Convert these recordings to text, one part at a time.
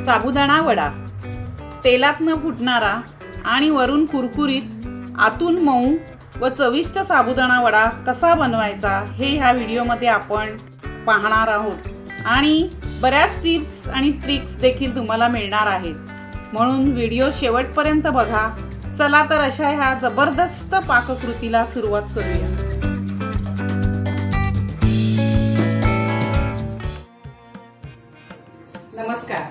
साबुदाणा वडा तेलात न फुटणारा आणि वरून कुरकुरीत आतून मऊ व चविष्ट साबुदाणा वडा कसा बनवायचा हे ह्या व्हिडिओमध्ये आपण पाहणार आहोत आणि बऱ्याच टिप्स आणि ट्रिक्स देखील तुम्हाला मिळणार आहेत, म्हणून व्हिडिओ शेवटपर्यंत बघा। चला तर अशा ह्या जबरदस्त पाककृतीला सुरुवात करूया। नमस्कार,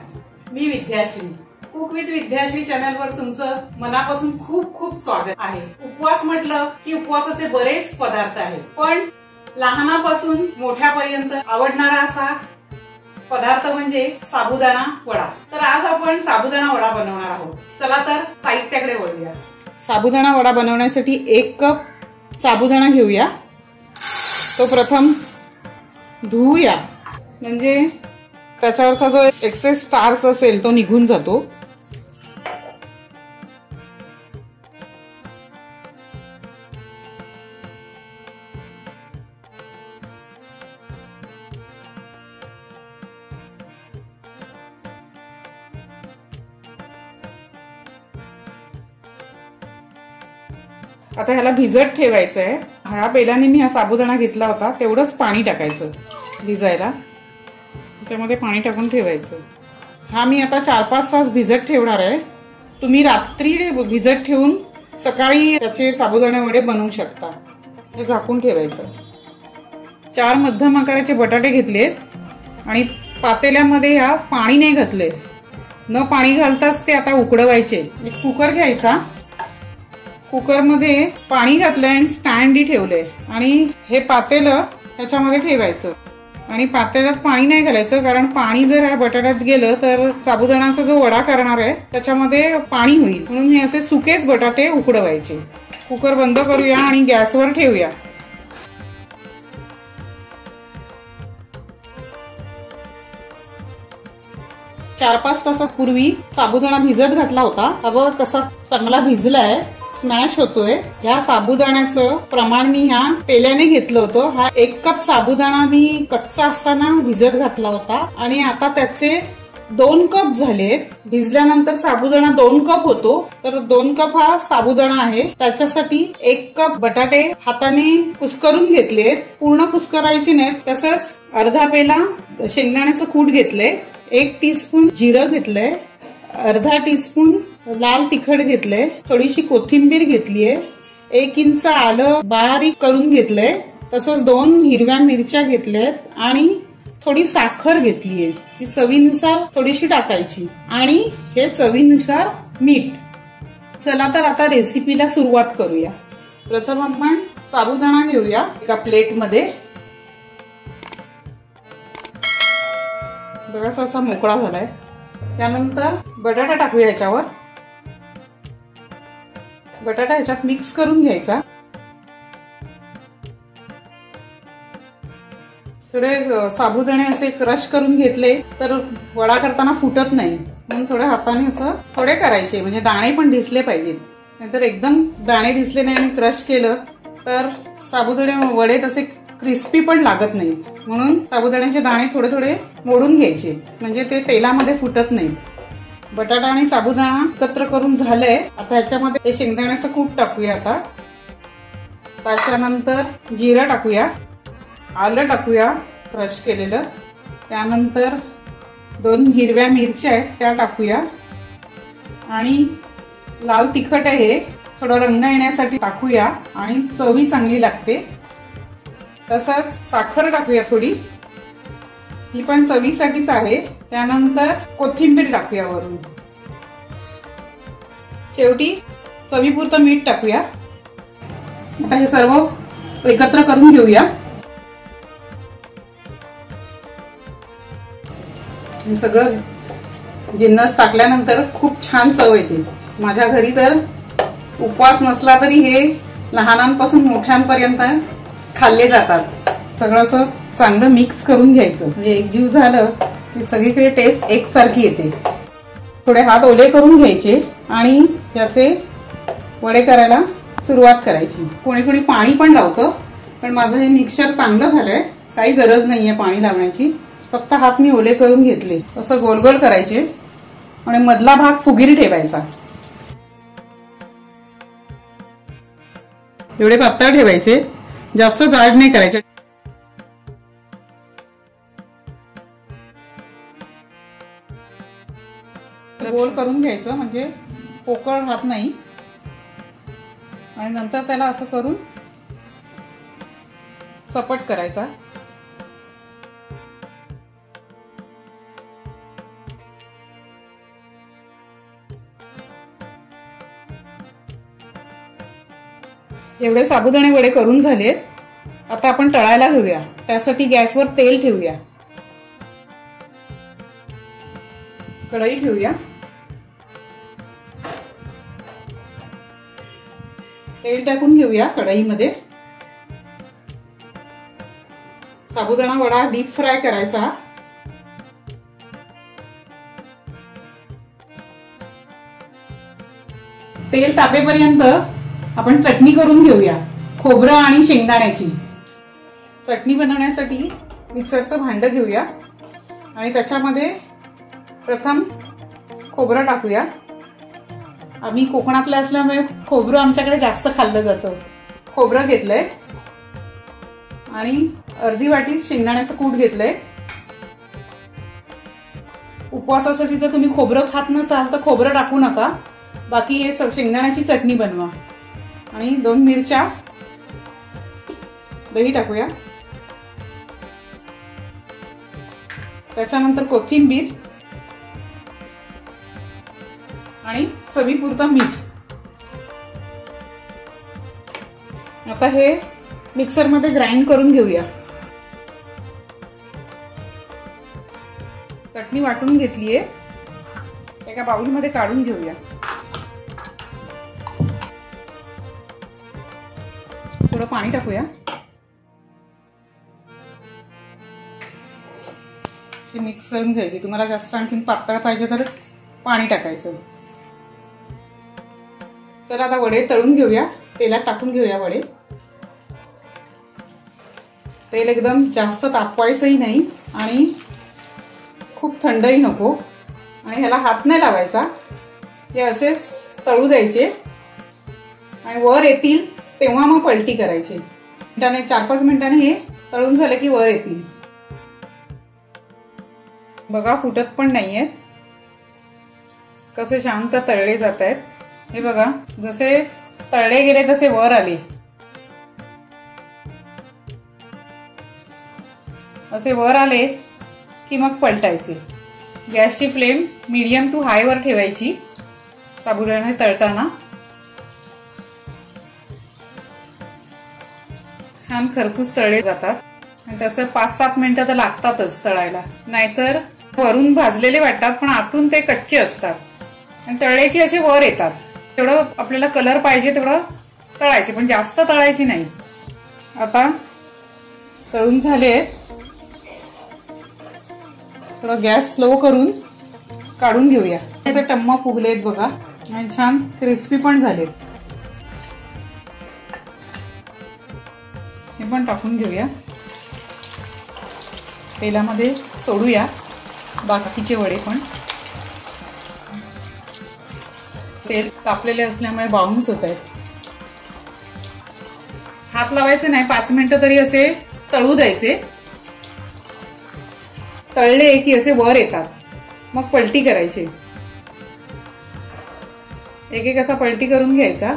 मी Vidyashree. Cook with Vidyashree channel वर तुमचं मनापासून खूप खूप स्वागत आहे। उपवास म्हटलं की उपवासाचे बरेच पदार्थ आहेत, पण लहानापासून मोठ्यापर्यंत आवडणारा असा पदार्थ म्हणजे साबुदाणा वडा। तर आज आपण साबुदाणा वडा बनवणार आहोत। चला तर साहित्याकडे वळूया। साबुदाणा वडा बनवण्यासाठी 1 कप साबुदाणा घेऊया। तो प्रथम धुवूया, म्हणजे त्याच्यावरचा जो एक्सेस स्टार्च असेल तो निघून जातो। आता ह्याला भिजत ठेवायचं आहे। ह्या पेल्याने मी हा साबुदाणा घेतला होता, तेवढंच पाणी टाकायचं भिजायला। त्यामध्ये पाणी टाकून ठेवायचं। हा मी आता 4-5 तास भिजत ठेवणार आहे। तुम्ही रात्री भिजत ठेवून सकाळी त्याचे साबुदाणे वडे बनवू शकता। ते झाकून ठेवायचं। 4 मध्यम आकाराचे बटाटे घेतलेत आणि पातेल्यामध्ये ह्या पाणी नाही घातले, न पाणी घालताच ते आता उकडवायचे। एक कुकर घ्यायचा, कुकरमध्ये पाणी घातलंय आणि स्टँडी ठेवले आणि हे पातेलं ह्याच्यामध्ये ठेवायचं आणि पातेल्यात पाणी नाही घालायचं, कारण पाणी जर ह्या बटाट्यात गेलं तर साबुदाण्याचा जो वडा करणार आहे त्याच्यामध्ये पाणी होईल, म्हणून हे असे सुकेच बटाटे उकडवायचे। कुकर बंद करूया आणि गॅसवर ठेवूया। चार 5 तासापूर्वी साबुदाणा भिजत घातला होता, अब कसा चांगला भिजलाय, स्मॅश होतोय। ह्या साबुदाण्याचं प्रमाण मी ह्या पेल्याने घेतलं होतं। हा 1 कप साबुदाणा मी कच्चा असताना भिजत घातला होता आणि आता त्याचे 2 कप झालेत। भिजल्यानंतर साबुदाणा 2 कप होतो, तर 2 कप हा साबुदाणा आहे। त्याच्यासाठी 1 कप बटाटे हाताने कुस्करून घेतलेत, पूर्ण कुस्करायचे नाहीत। तसंच अर्धा पेला शेंगदाण्याचं कूट घेतलंय, 1 टीस्पून जिरं घेतलंय, अर्धा टीस्पून लाल तिखट घेतलंय, थोडीशी कोथिंबीर घेतलीये, 1 इंच आलं बारीक करून घेतलंय, तसंच 2 हिरव्या मिरच्या घेतल्यात आणि थोडी साखर घेतलीये। ती चवीनुसार थोडीशी टाकायची आणि हे चवीनुसार मीठ। चला तर आता रेसिपीला सुरुवात करूया। प्रथम आपण साबुदाणा घेऊया एका प्लेटमध्ये। बघा असा मोकळा झालाय। त्यानंतर बटाटा टाकूया याच्यावर। बटाटा ह्याच्यात मिक्स करून घ्यायचा। थोडे साबुदाणे असे क्रश करून घेतले तर वडा करताना फुटत नाही, म्हणून थोड्या हाताने असं थोडे करायचे, म्हणजे दाणे पण दिसले पाहिजेत। नाहीतर एकदम दाणे दिसले नाही आणि क्रश केलं तर साबुदाणे वडे तसे क्रिस्पी पण लागत नाही, म्हणून साबुदाण्याचे दाणे थोडे थोडे मोडून घ्यायचे, म्हणजे ते तेलामध्ये फुटत नाही। बटाटा आणि साबुदाणा एकत्र करून झालंय। आता ह्याच्यामध्ये ते शेंगदाण्याचं कूट टाकूया। आता त्याच्यानंतर जिरं टाकूया, आलं टाकूया क्रश केलेलं, त्यानंतर 2 हिरव्या मिरच्या आहेत त्या टाकूया आणि लाल तिखट आहे, थोडं रंग येण्यासाठी टाकूया आणि चवी चांगली लागते। तसंच साखर टाकूया थोडी, ही पण चवीसाठीच आहे। त्यानंतर कोथिंबीर टाकूया वरून, शेवटी चवीपुरतं मीठ टाकूया। आता हे सर्व एकत्र करून घेऊया। हे सगळं जिन्नस टाकल्यानंतर खूप छान चव येते। माझ्या घरी तर उपवास नसला तरी हे लहानांपासून मोठ्यांपर्यंत खाल्ले जातात। सगळं असं चांगलं मिक्स करून घ्यायचं, म्हणजे एकजीव झालं की सगळीकडे टेस्ट एकसारखी येते। थोडे हात ओले करून घ्यायचे आणि याचे वडे करायला सुरुवात करायची। कोणी कोणी पाणी पण लावतं, पण माझं हे मिक्सचर चांगलं झालंय, काही गरज नाहीये पाणी लावण्याची। फक्त हात मी ओले करून घेतले, असं गोल गोल करायचे आणि मधला भाग फुगीर ठेवायचा. एवढे पातळ ठेवायचे, जास्त जाड नाही करायचे. गोल करून घ्यायचं म्हणजे पोकळ राहत नाही. आणि नंतर त्याला असं करून चपट करायचा. एवढे साबुदाणे वडे करून झालेत. आता आपण तळायला घेऊया. त्यासाठी गॅसवर तेल ठेवूया. कढई ठेवूया. तेल टाकून घेऊया कढईमध्ये. साबुदाणा वडा डीप फ्राय करायचा. तेल तापेपर्यंत आपण चटणी करून घेऊया. खोबरं आणि शेंगदाण्याची चटणी बनवण्यासाठी मिक्सरचं भांडं घेऊया आणि त्याच्यामध्ये प्रथम खोबरं टाकूया. आम्ही कोकणातले असल्यामुळे खोबरं आमच्याकडे जास्त खाल्लं जातं. खोबरं घेतलंय आणि अर्धी वाटी शेंगदाण्याचं कूट घेतलंय. उपवासासाठी जर तुम्ही खोबरं खात नसाल तर खोबरं टाकू नका. बाकी हे शेंगदाण्याची चटणी बनवा. आणि 2 मिरच्या, दही टाकूया. त्याच्यानंतर कोथिंबीर आणि चवीपुरतं मीठ. आता हे मिक्सर मध्ये ग्राइंड करून घेऊया. चटणी वाटून घेतलीये. एका बाउल मध्ये काढून घेऊया. थोडं पाणी टाकूया. मिक्स करून घ्यायची. तुम्हाला जास्त आणखी पातळ पाहिजे तर पाणी टाकायचं. चला आता वडे तळून घेऊया. तेलात टाकून घेऊया वडे. तेल एकदम जास्त तापवायचंही नाही आणि खूप थंडही नको. आणि ह्याला हात नाही लावायचा. हे असेच तळू द्यायचे आणि वर येतील तेव्हा मग पलटी करायची. 4-5 मिनिटांनी हे तळून झाले की वर येतील. बघा फुटत पण नाहीयेत. कसे शांत तळले जात आहेत. हे बघा जसे तळले गेले तसे वर आले. असे वर आले की मग पलटायचे. गॅसची फ्लेम मीडियम टू हाय वर ठेवायची साबुदाणे तळताना. छान खरपूस तळले जातात. आणि तसं 5-7 मिनिटं तर लागतातच तळायला. नाहीतर वरून भाजलेले वाटतात पण आतून ते कच्चे असतात. आणि तळले की असे वर येतात. तेवढं आपल्याला कलर पाहिजे तेवढं तळायचे पण जास्त तळायची नाही. आता तळून झाले. थोडं गॅस स्लो करून काढून घेऊया. असे टम्म फुगलेत बघा आणि छान क्रिस्पी पण झालेत. हे पण टाकून घेऊया. तेलामध्ये सोडूया बाकीचे वडे पण. तेल तापलेले असल्यामुळे बाउन्स होत आहेत. हात लावायचे नाही. 5 मिनिटं तरी असे तळू द्यायचे. तळले की असे वर येतात. मग पलटी करायची. एक एक असा पलटी करून घ्यायचा.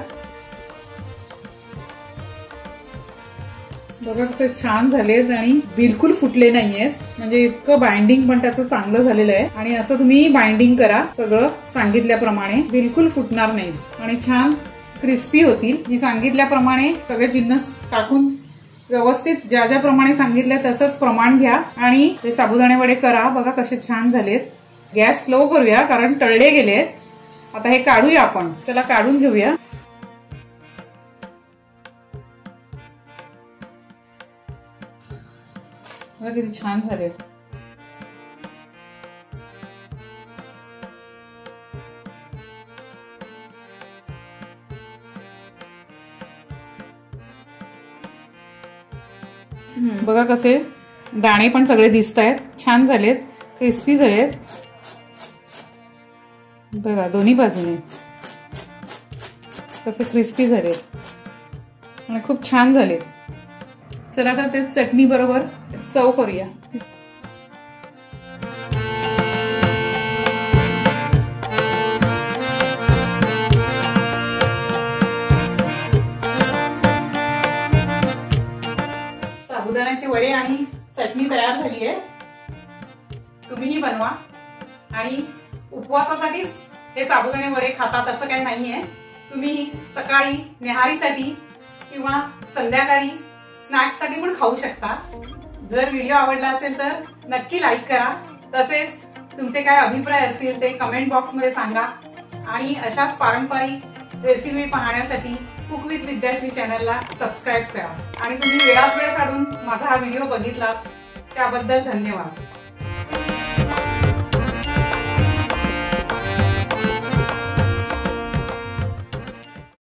बघा कसे छान झालेत आणि बिलकुल फुटले नाहीयेत. म्हणजे इतकं बाइंडिंग पण त्याचं चांगलं झालेलं आहे. आणि असं तुम्ही बाइंडिंग करा सगळं सांगितल्याप्रमाणे. बिलकुल फुटणार नाही आणि छान क्रिस्पी होतील. मी सांगितल्याप्रमाणे सगळे जिन्नस टाकून व्यवस्थित ज्या ज्या प्रमाणे सांगितलं तसंच प्रमाण घ्या आणि हे साबुदाणे वडे करा. बघा कसे छान झालेत. गॅस स्लो करूया कारण तळले गेलेत. आता हे काढूया आपण. चला काढून घेऊया. बघा किती छान झालेत. बघा कसे दाणे पण सगळे दिसत आहेत. छान झालेत. क्रिस्पी झालेत. बघा दोन्ही बाजूने कसे क्रिस्पी झाले आणि खूप छान झाले. चला आता ते चटणी बरोबर सर्व करूया. साबुदाण्याचे वडे आणि चटणी तयार झाली आहे. तुम्हीही बनवा. आणि उपवासासाठीच हे साबुदाणे वडे खातात असं काही नाहीये. तुम्ही सकाळी न्याहारीसाठी किंवा संध्याकाळी स्नॅक्ससाठी पण खाऊ शकता. जर व्हिडिओ आवडला असेल तर नक्की लाईक करा. तसेच तुमचे काय अभिप्राय असतील ते कमेंट बॉक्समध्ये सांगा. आणि अशाच पारंपरिक रेसिपी पाहण्यासाठी कुक विथ विद्याश्री चॅनलला सबस्क्राईब करा. आणि तुम्ही वेळात वेळ काढून माझा हा व्हिडिओ बघितला त्याबद्दल धन्यवाद.